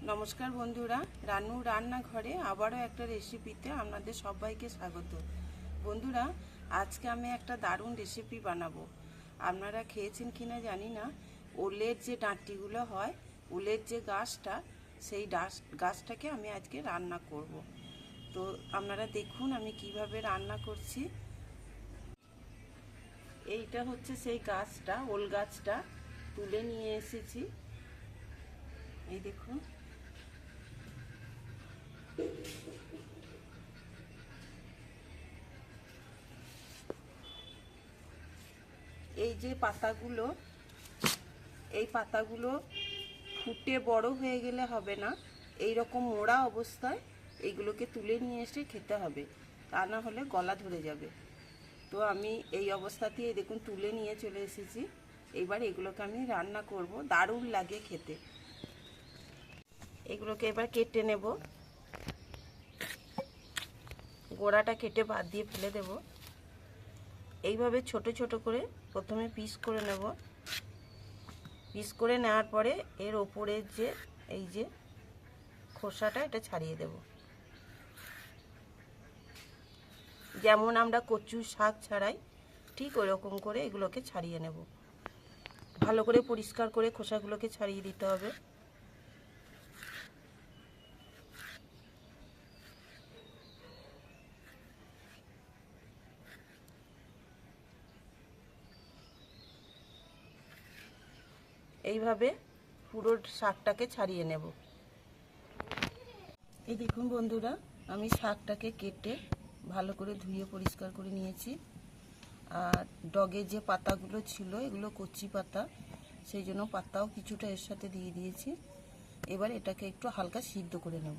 নমস্কার বন্ধুরা, রানু রান্নাঘরে আবারও একটা রেসিপিতে আপনাদের সবাইকে স্বাগত। বন্ধুরা, আজকে আমি একটা দারুণ রেসিপি বানাবো। আপনারা খেয়েছেন কিনা জানি না, ওলের যে ডাঁটিগুলো হয়, ওলের যে গাছটা, সেই গাছটাকে আমি আজকে রান্না করব। তো আপনারা দেখুন আমি কিভাবে রান্না করছি। এইটা হচ্ছে সেই গাছটা, ওল গাছটা তুলে নিয়ে এসেছি। এই দেখুন, এই যে পাতাগুলো, এই পাতাগুলো ফুটে বড় হয়ে গেলে হবে না, এই রকম মোড়া অবস্থায় এইগুলোকে তুলে নিয়ে এসে খেতে হবে, তা না হলে গলা ধরে যাবে। তো আমি এই অবস্থাতেই দেখুন তুলে নিয়ে চলে এসেছি। এবার এগুলোকে আমি রান্না করব, দারুণ লাগে খেতে। এগুলোকে এবার কেটে নেব, গোড়াটা কেটে বাদ দিয়ে ফেলে দেব। এইভাবে ছোট ছোট করে প্রথমে পিস করে নেব। পিস করে নেওয়ার পরে এর ওপরের যে এই যে খোসাটা, এটা ছাড়িয়ে দেব। যেমন আমরা কচু শাক ছাড়াই, ঠিক ওরকম করে এগুলোকে ছাড়িয়ে নেব। ভালো করে পরিষ্কার করে খোসাগুলোকে ছাড়িয়ে দিতে হবে। এইভাবে পুরো শাকটাকে ছাড়িয়ে নেব। এই দেখুন বন্ধুরা, আমি শাকটাকে কেটে ভালো করে ধুয়ে পরিষ্কার করে নিয়েছি। আর ডগের যে পাতাগুলো ছিল, এগুলো কচি পাতা, সেই জন্য পাতাও কিছুটা এর সাথে দিয়ে দিয়েছি। এবার এটাকে একটু হালকা সিদ্ধ করে নেব।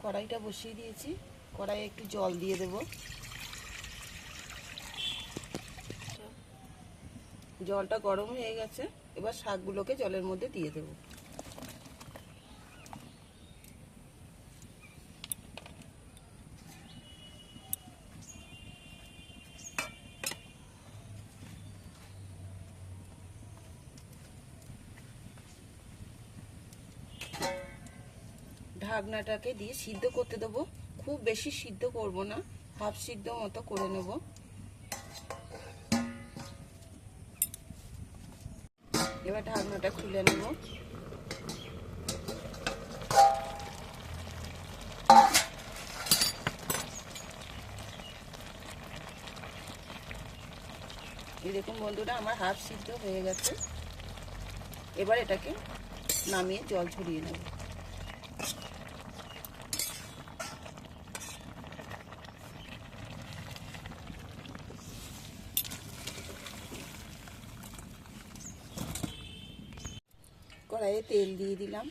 কড়াইটা বসিয়ে দিয়েছি, কড়াইয়ে একটু জল দিয়ে দেব। জলটা গরম হয়ে গেছে, এবার শাকগুলোকে জলের মধ্যে দিয়ে দেব। ঢাকনাটাকে দিয়ে সিদ্ধ করতে দেবো। খুব বেশি সিদ্ধ করব না, হাফ সিদ্ধ মতো করে নেব। এবার ঢাকনাটা খুলে নেব। এই দেখুন বন্ধুরা, আমার হাফ সিদ্ধ হয়ে গেছে। এবার এটাকে নামিয়ে জল ঝরিয়ে নেব। কড়াইয়ে তেল দিয়ে দিলাম।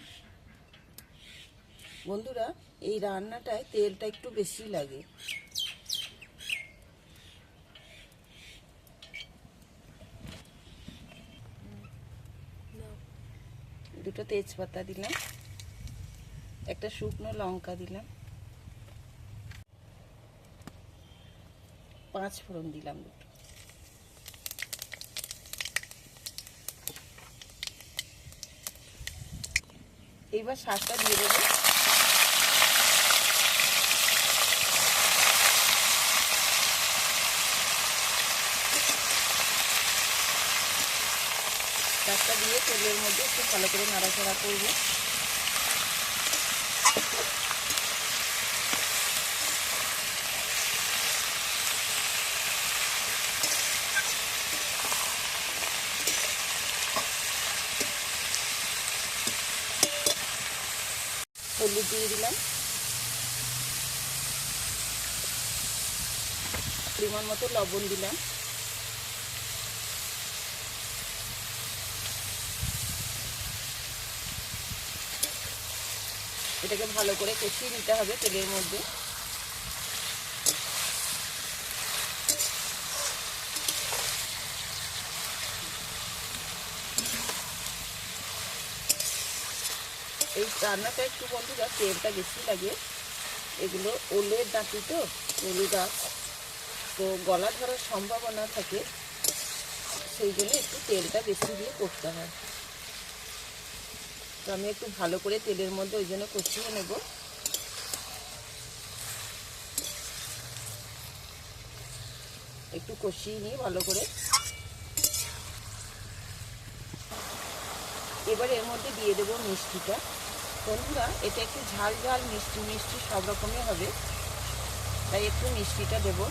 বন্ধুরা, এই রান্নাটায় তেলটা একটু বেশি লাগে। দুটো তেজপাতা দিলাম, একটা শুকনো লঙ্কা দিলাম, 5 ফোড়ন দিলাম দুটো। এইবার শাকটা দিয়ে দেবো। শাকটা দিয়ে তেলের মধ্যে একটু ভালো করে নাড়াচাড়া করব। হলুদ দিয়ে দিলাম, পরিমাণ মতো লবণ দিলাম। এটাকে ভালো করে কষিয়ে নিতে হবে তেলের মধ্যে। এই রান্নাটা একটু বন্ধুরা তেলটা বেশি লাগে। এগুলো ওলের ডাঁটি তো, ওল গাছ, তো গলা ধরার সম্ভাবনা থাকে, সেই জন্য একটু তেলটা বেশি দিয়ে করতে হয়। তো আমি একটু ভালো করে তেলের মধ্যে ওই জন্য কষিয়ে নেব। একটু কষিয়ে নিই ভালো করে। এবার এর মধ্যে দিয়ে দেবো মিষ্টিটা। বন্ধুরা, এটা একটু ঝাল ঝাল মিষ্টি মিষ্টি সব রকমই হবে, তাই একটু মিষ্টিটা দেবো।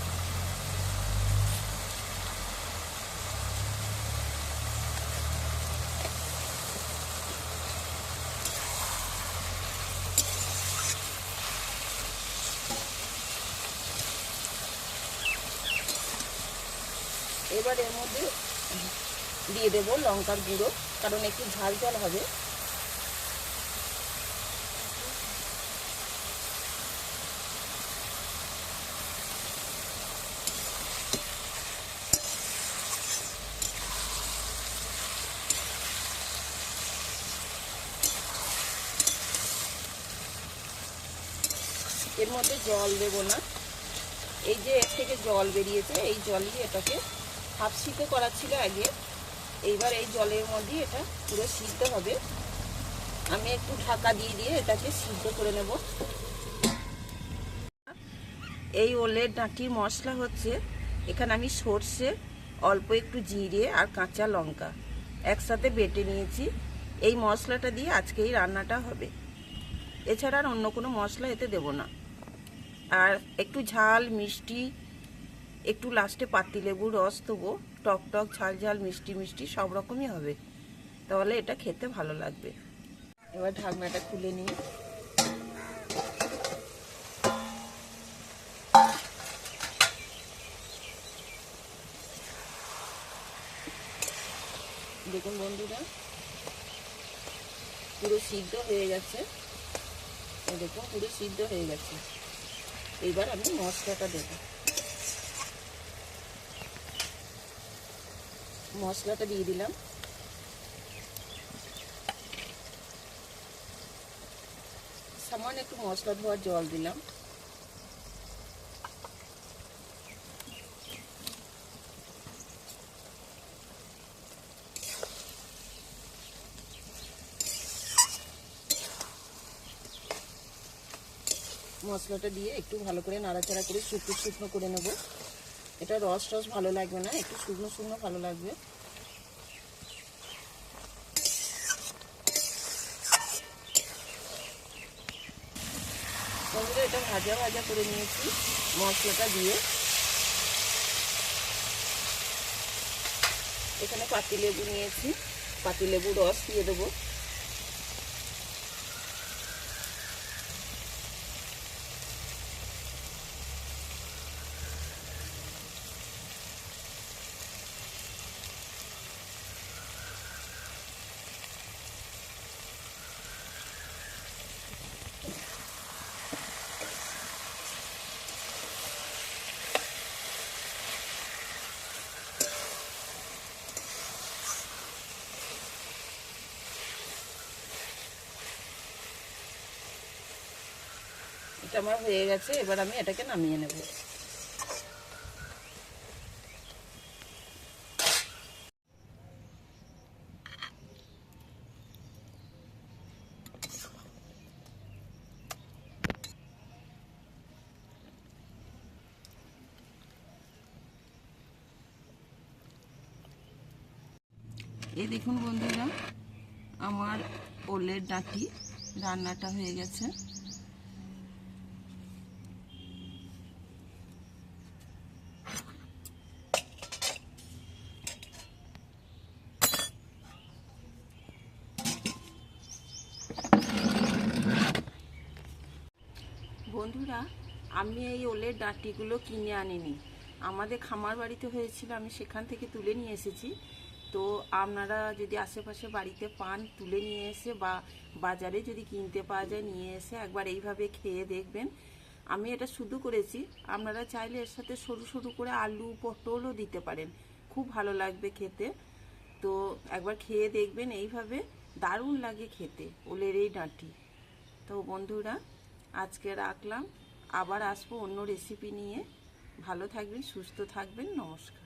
এবার এর মধ্যে দিয়ে দেবো লঙ্কার গুঁড়ো, কারণ একটু ঝাল ঝাল হবে। এর মধ্যে জল দেবো না, এই যে এর থেকে জল বেরিয়েছে এই জল দিয়ে এটাকে হাফ সিদ্ধ করা ছিল আগে। এইবার এই জলের মধ্যে এটা পুরো সিদ্ধ হবে। আমি একটু ঢাকা দিয়ে দিয়ে এটাকে সিদ্ধ করে নেব। এই ওলের ডাঁটির মশলা হচ্ছে, এখানে আমি সর্ষে, অল্প একটু জিরে আর কাঁচা লঙ্কা একসাথে বেটে নিয়েছি। এই মশলাটা দিয়ে আজকে এই রান্নাটা হবে, এছাড়া আর অন্য কোনো মশলা এতে দেব না। আর একটু ঝাল মিষ্টি, একটু লাস্টে পাতিলেবুর রস দেবো, টক টক ঝাল ঝাল মিষ্টি মিষ্টি সব রকমই হবে, তাহলে এটা খেতে ভালো লাগবে। এবার ঢাকনাটা খুলে নিই। দেখুন বন্ধুরা, পুরো সিদ্ধ হয়ে গেছে। দেখুন পুরো সিদ্ধ হয়ে গেছে। এইবার আমি মশলাটা দেব। মশলাটা দিয়ে দিলাম। সামান্য একটু মশলা ধোয়ার জল দিলাম। মশলাটা দিয়ে একটু ভালো করে নাড়াচাড়া করে শুকনো শুকনো করে নেব। এটা রস রস ভালো লাগবে না, একটু শুকনো শুকনো ভালো লাগবে। বন্ধুরা, এটা ভাজা ভাজা করে নিয়েছি মশলাটা দিয়ে। এখানে পাতিলেবু নিয়েছি, পাতিলেবু রস দিয়ে দেবো। এটা আমার হয়ে গেছে, এবার আমি এটাকে নামিয়ে নেব। এই দেখুন বন্ধুরা, আমার ওলের ডাঁটি রান্নাটা হয়ে গেছে। বন্ধুরা, আমি এই ওলের ডাঁটিগুলো কিনে আনিনি, আমাদের খামার বাড়িতে হয়েছিল, আমি সেখান থেকে তুলে নিয়ে এসেছি। তো আপনারা যদি আশেপাশে বাড়িতে পান, তুলে নিয়ে এসে বা বাজারে যদি কিনতে পাওয়া যায় নিয়ে এসে একবার এইভাবে খেয়ে দেখবেন। আমি এটা শুধু করেছি, আপনারা চাইলে এর সাথে সরু সরু করে আলু পটলও দিতে পারেন, খুব ভালো লাগবে খেতে। তো একবার খেয়ে দেখবেন, এইভাবে দারুণ লাগে খেতে ওলের এই ডাঁটি। তো বন্ধুরা, আজকে রাখলাম, আবার আসবো অন্য রেসিপি নিয়ে। ভালো থাকবেন, সুস্থ থাকবেন, নমস্কার।